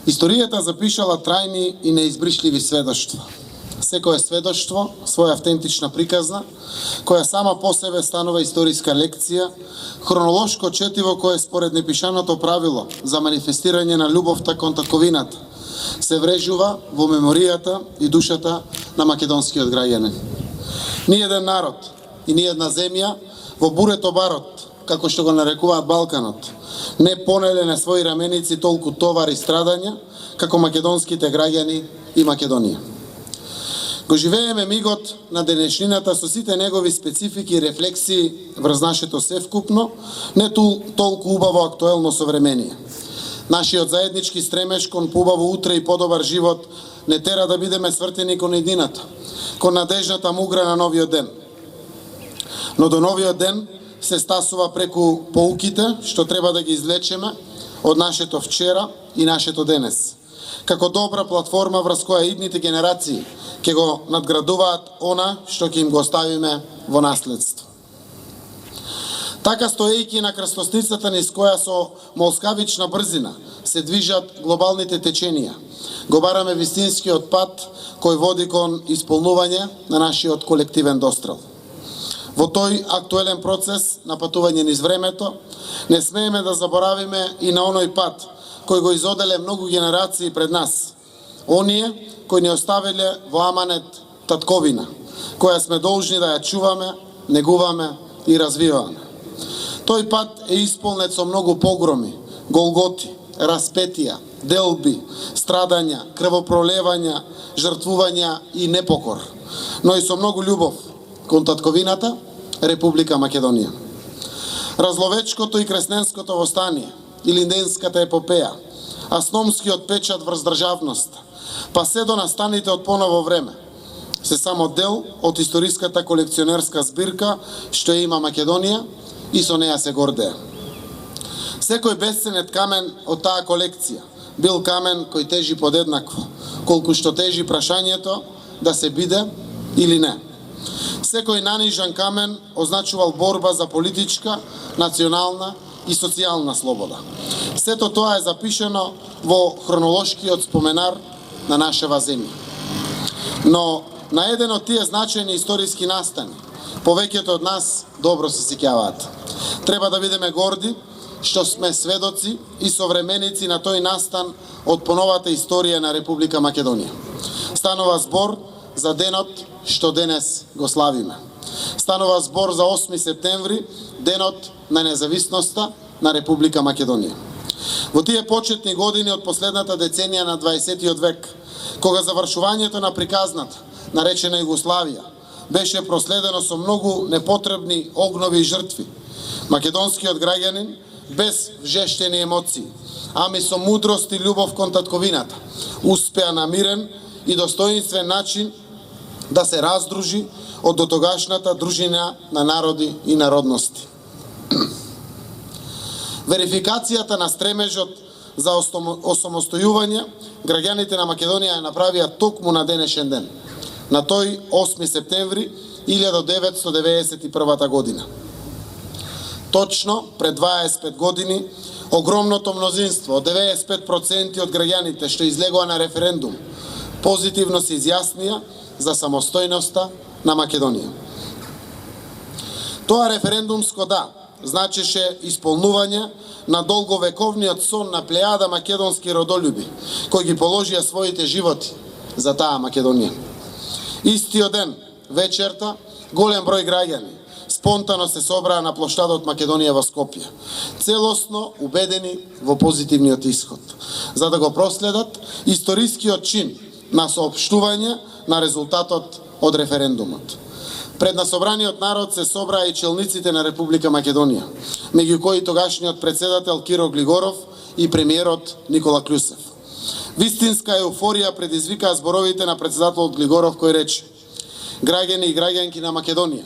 Историјата запишала трајни и неизбришливи сведоштва. Секое сведоштво, своја автентична приказна, која сама по себе станува историска лекција, хронолошко четиво кое според непишаното правило за манифестирање на љубовта кон татковината, се врежува во меморијата и душата на македонскиот граѓанин. Ниеден народ и ниедна земја во бурето барот, како што го нарекуваат Балканот, не понеле на своји раменици толку товар и страдања, како македонските граѓани и Македонија. Го живееме мигот на денешнината со сите негови специфики и рефлексии врз нашето севкупно, не толку убаво актуелно современие. Нашиот заеднички стремеж кон поубаво утре и подобар живот не тера да бидеме свртени кон едината, кон надежната мугра на новиот ден. Но до новиот ден се стасува преку поуките што треба да ги извлечеме од нашето вчера и нашето денес, како добра платформа врз која идните генерации ќе го надградуваат она што ќе им го оставиме во наследство. Така стоејќи на крстосницата низ која со молскавична брзина се движат глобалните теченија, го бараме вистинскиот пат кој води кон исполнување на нашиот колективен дострел. Во тој актуелен процес на патување низ времето, не смееме да заборавиме и на оној пат кој го изоделе многу генерации пред нас, оние кои не оставиле во аманет татковина, која сме должни да ја чуваме, негуваме и развиваме. Тој пат е исполнет со многу погроми, голготи, распетија, делби, страдања, крвопролевања, жртвувања и непокор, но и со многу љубов кон татковината Република Македонија. Разловечкото и кресненското востание, Илинденската епопеја, Асномскиот печат врз државноста, па се до настаните од поново време, се само дел од историската колекционерска збирка што има Македонија и со неја се гордее. Секој бесценет камен од таа колекција бил камен кој тежи подеднакво, колку што тежи прашањето да се биде или не. Секој нанижан камен означувал борба за политичка, национална и социјална слобода. Сето тоа е запишено во хронолошкиот споменар на нашава земја. Но на еден од тие значајни историски настани, повеќето од нас добро се сеќаваат. Треба да бидеме горди што сме сведоци и современици на тој настан од поновата историја на Република Македонија. Станува збор за денот што денес го славиме. Станува збор за 8 септември, денот на независноста на Република Македонија. Во тие почетни години од последната деценија на 20 век, кога завршувањето на приказната, наречена Југославија, беше проследено со многу непотребни огнови и жртви, македонскиот граѓанин, без вжештени емоции, ами со мудрост и љубов кон татковината, успеа на мирен и достоинствен начин да се раздружи од дотогашната дружина на народи и народности. Верификацијата на стремежот за осамостојување граѓаните на Македонија ја направија токму на денешен ден, на тој 8 септември 1991 година. Точно пред 25 години, огромното мнозинство од 95% од граѓаните што излегоа на референдум позитивно се изјаснија за самостојноста на Македонија. Тоа референдумско да значеше исполнување на долговековниот сон на плејада македонски родолюби, кои ги положија своите животи за таа Македонија. Истиот ден, вечерта, голем број граѓани спонтано се собраа на плоштадот Македонија во Скопје, целосно убедени во позитивниот исход, за да го проследат историскиот чин на соопштување на резултатот од референдумот. Пред на собраниот народ се собраа и челниците на Република Македонија, меѓу кои тогашниот председател Киро Глигоров и премиерот Никола Клюсев. Вистинска еуфорија предизвикаа зборовите на председателот Глигоров кој рече: граѓани и граѓанки на Македонија,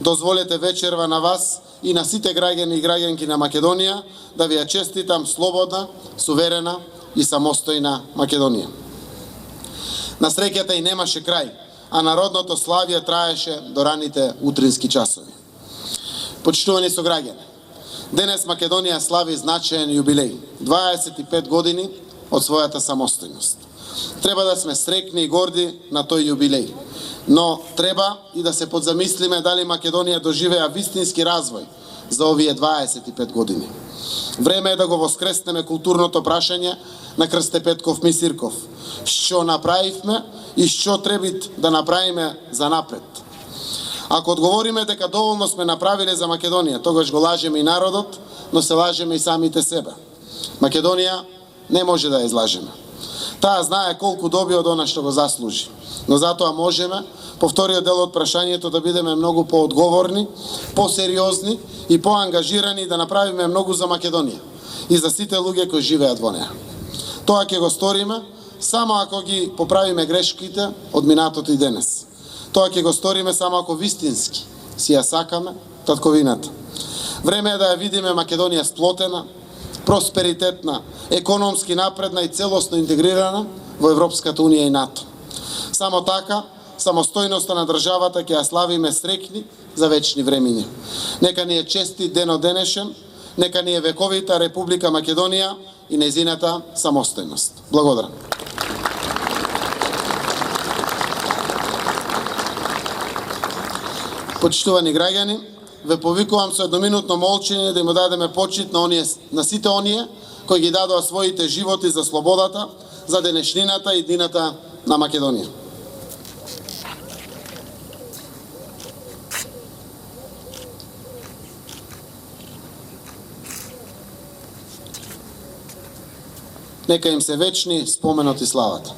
дозволете вечерва на вас и на сите граѓани и граѓанки на Македонија да ви ја честитам слободна, суверена и самостојна Македонија. На среќата и немаше крај, а народното славје траеше до раните утрински часови. Почитувани сограѓани, денес Македонија слави значаен јубилеј. 25 години од својата самостојност. Треба да сме срекни и горди на тој јубилеј, но треба и да се подзамислиме дали Македонија доживеа вистински развој за овие 25 години. Време е да го воскреснеме културното прашање на Крсте Петков Мисирков. Што направивме и што требит да направиме за напред. Ако одговориме дека доволно сме направиле за Македонија, тогаш го лажеме и народот, но се лажеме и самите себе. Македонија не може да ја излажеме. Таа знае колку доби од она што го заслужи, но затоа можеме по вториот дел од прашањето да бидеме многу поодговорни, посериозни и поангажирани да направиме многу за Македонија и за сите луѓе кои живеат во неа. Тоа ќе го сториме само ако ги поправиме грешките од минатото и денес. Тоа ќе го сториме само ако вистински си ја сакаме татковината. Време е да ја видиме Македонија сплотена, просперитетна, економски напредна и целосно интегрирана во Европската унија и НАТО. Само така, самостојноста на државата ќе ја славиме срекни за вечни времиња. Нека ни е честит денот денешен, нека ни е вековита Република Македонија и незината самостојност. Благодарам. Почитувани граѓани, ве повикувам со едноминутно молчење да им дадеме почит на сите оние кои ги дадоа своите животи за слободата, за денешнината и днината на Македонија. Нека им се вечни споменот и славата.